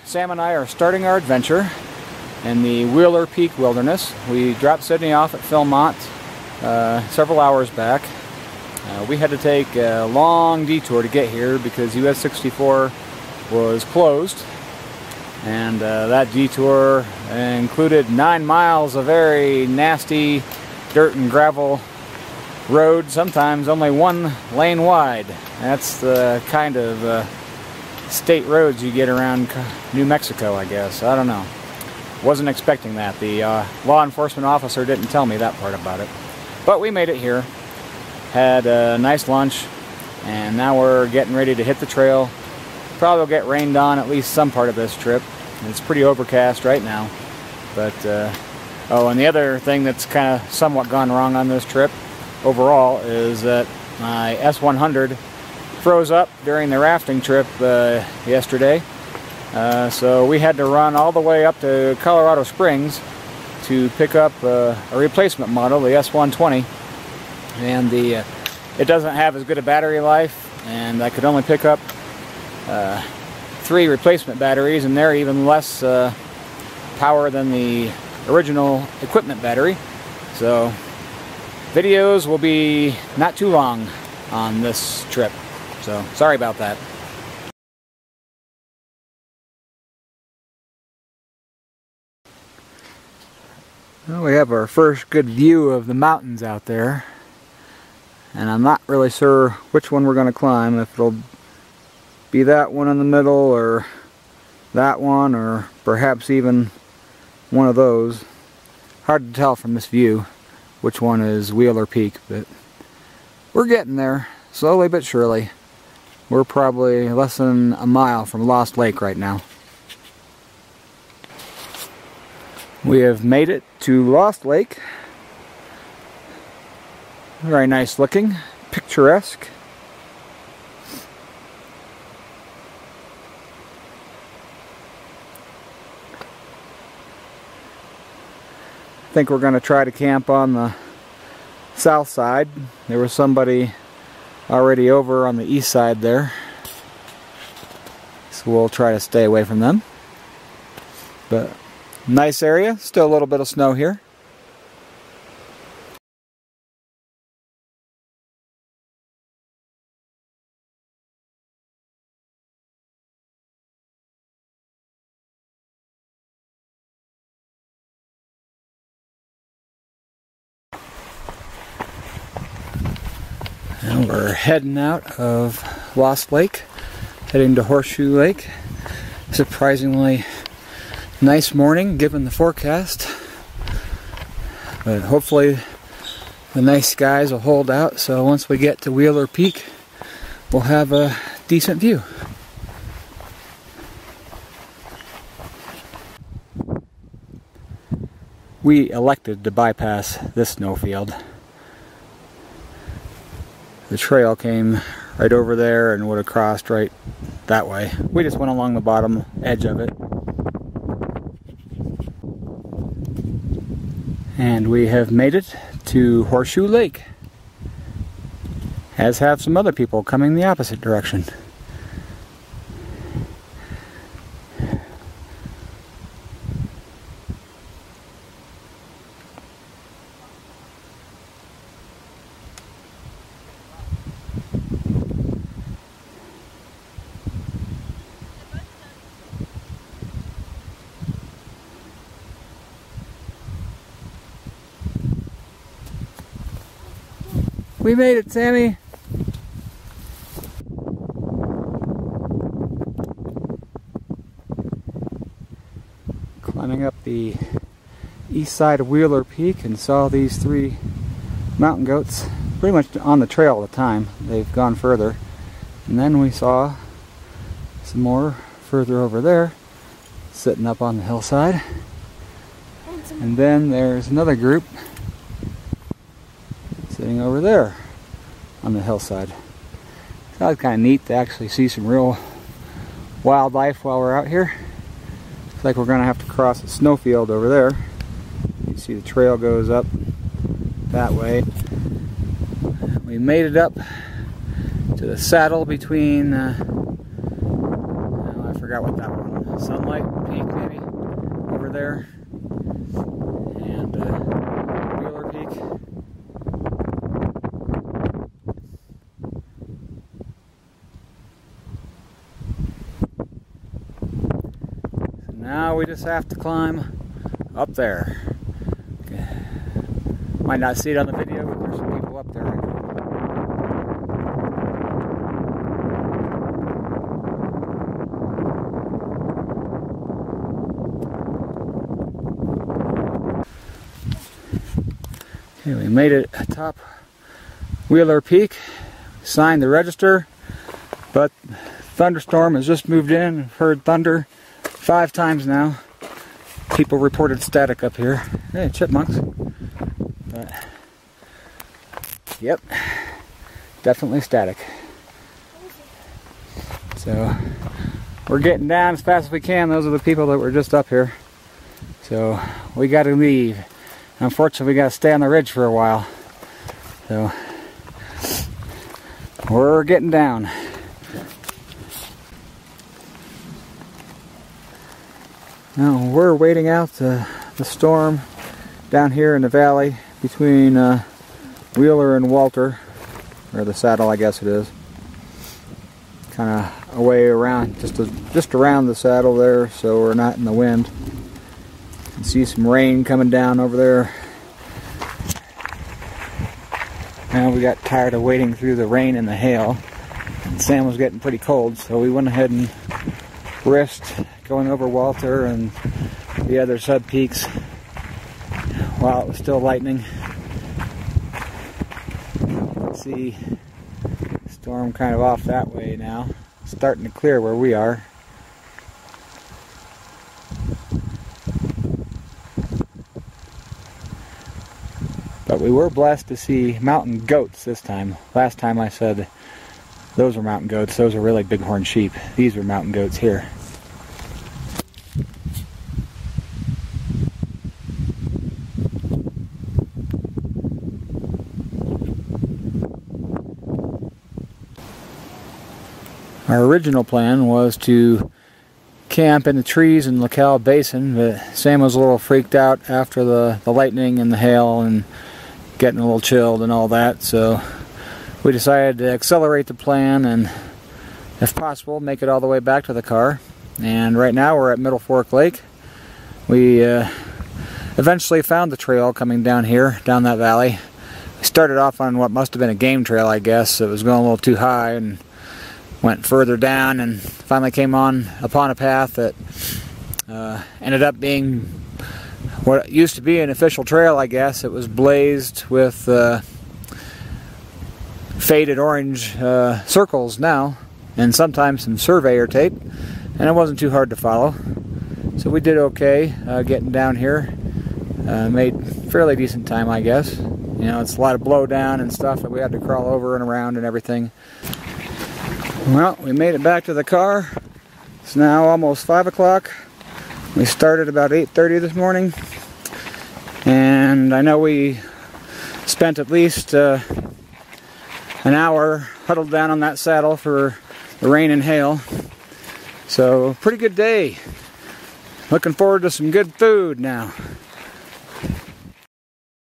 Sam and I are starting our adventure in the Wheeler Peak Wilderness. We dropped Sydney off at Philmont several hours back. We had to take a long detour to get here because US 64 was closed, and that detour included 9 miles of very nasty dirt and gravel road, sometimes only 1 lane wide. That's the kind of state roads you get around New Mexico, I guess. I don't know. Wasn't expecting that. The law enforcement officer didn't tell me that part about it. But we made it here. Had a nice lunch, and now we're getting ready to hit the trail. Probably will get rained on at least some part of this trip. It's pretty overcast right now. But, oh, and the other thing that's kind of somewhat gone wrong on this trip overall is that my S100 froze up during the rafting trip yesterday, so we had to run all the way up to Colorado Springs to pick up a replacement model, the S120, and it doesn't have as good a battery life, and I could only pick up 3 replacement batteries, and they're even less power than the original equipment battery. So videos will be not too long on this trip. So, sorry about that. Well, we have our first good view of the mountains out there. And I'm not really sure which one we're going to climb. If it'll be that one in the middle, or that one, or perhaps even one of those. Hard to tell from this view which one is Wheeler Peak, but we're getting there, slowly but surely. We're probably less than a mile from Lost Lake right now. We have made it to Lost Lake. Very nice looking, picturesque. I think we're going to try to camp on the south side. There was somebody already over on the east side there, so we'll try to stay away from them. But nice area, still a little bit of snow here. And we're heading out of Lost Lake, heading to Horseshoe Lake. Surprisingly nice morning given the forecast, but hopefully the nice skies will hold out, so once we get to Wheeler Peak we'll have a decent view. We elected to bypass this snowfield. The trail came right over there and would have crossed right that way. We just went along the bottom edge of it. And we have made it to Horseshoe Lake, as have some other people coming the opposite direction. We made it, Sammy! Climbing up the east side of Wheeler Peak and saw these 3 mountain goats pretty much on the trail all the time. They've gone further. And then we saw some more further over there, sitting up on the hillside. And then there's another group sitting over there on the hillside. So that was kind of neat to actually see some real wildlife while we're out here. Looks like we're going to have to cross a snowfield over there. You see the trail goes up that way. We made it up to the saddle between forgot what that one. Sunlight Peak, maybe, over there. And Wheeler Peak. So now we just have to climb up there. Okay. Might not see it on the video, but there's some people up there. Okay, we made it atop Wheeler Peak, signed the register, but thunderstorm has just moved in. I've heard thunder 5 times now. People reported static up here. Hey, chipmunks. But, yep, definitely static. So we're getting down as fast as we can. Those are the people that were just up here. So we got to leave. Unfortunately, we got to stay on the ridge for a while. So we're getting down. Now we're waiting out the storm down here in the valley between Wheeler and Walter, or the saddle, I guess it is. Kind of away around, just around the saddle there, so we're not in the wind. You can see some rain coming down over there. Now we got tired of waiting through the rain and the hail, and Sam was getting pretty cold, so we went ahead and risked going over Walter and the other sub peaks while it was still lightning. Let's see, storm kind of off that way now. It's starting to clear where we are. But we were blessed to see mountain goats this time. Last time I said those were mountain goats. Those are really bighorn sheep. These are mountain goats here. Our original plan was to camp in the trees in the Cal Basin, but Sam was a little freaked out after the lightning and the hail and getting a little chilled and all that, so we decided to accelerate the plan and, if possible, make it all the way back to the car. And right now we're at Middle Fork Lake. We eventually found the trail coming down here, down that valley. We started off on what must have been a game trail, I guess. It was going a little too high and went further down, and finally came upon a path that ended up being what used to be an official trail, I guess. It was blazed with faded orange circles now, and sometimes some surveyor tape, and it wasn't too hard to follow. So we did okay getting down here. Made fairly decent time, I guess. You know, it's a lot of blowdown and stuff that we had to crawl over and around and everything. Well, we made it back to the car. It's now almost 5 o'clock. We started about 8:30 this morning, and I know we spent at least an hour huddled down on that saddle for the rain and hail. So, pretty good day. Looking forward to some good food now.